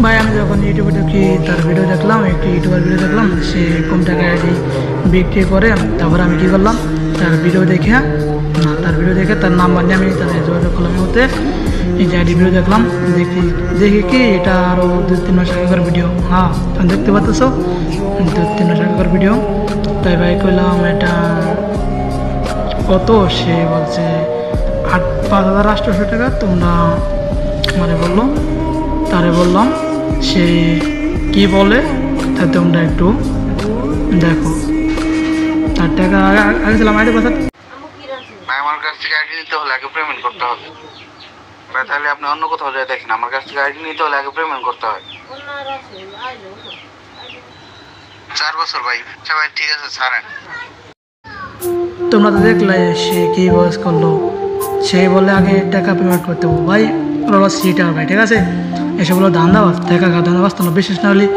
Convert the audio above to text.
ভাই আমি যখন ইউটিউবে দেখি তার ভিডিও দেখলাম, একটি ইউটিউবার ভিডিও দেখলাম, সে কম টাকা আইডি বিক্রি করে। তারপর আমি কী করলাম, তার ভিডিও দেখে তার নাম্বার নিয়ে আমি তাদের যোগাযোগ করলাম। হতে এই যে আইডি ভিডিও দেখলাম, দেখি কি এটা আরও 2-3 মাস আগেকার ভিডিও। হ্যাঁ তুমি দেখতে পাচ্ছ 2-3 মাস আগেকার ভিডিও। তাই ভাই কইলাম এটা কত, সে বলছে 5,800 টাকা। তোমরা মানে বললো, তারে বললাম সে কি বলে তা তোমরা একটু দেখো। তার টাকা আগে ছিলাম আইডি কথা। আমার কাছ থেকে আইডি নিতে হলে আগে পেমেন্ট করতে হবে ভাই, তাহলে আপনি অন্য কোথাও যায় দেখেন। আমার কাছ থেকে আইডি নিতে হলে আগে পেমেন্ট করতে হয়। 4 বছর ভাই। আচ্ছা ভাই ঠিক আছে ছাড়েন। তোমরা তো দেখলে সে কি বয়স করলো, সে বলে আগে টাকা পেমেন্ট করতে হবে। ভাই ওরা সিটার ভাই, ঠিক আছে, এসব হলো ধান্দাবাজ, টাকা ধান্দাবাজ। তোমরা বিশেষ না হলে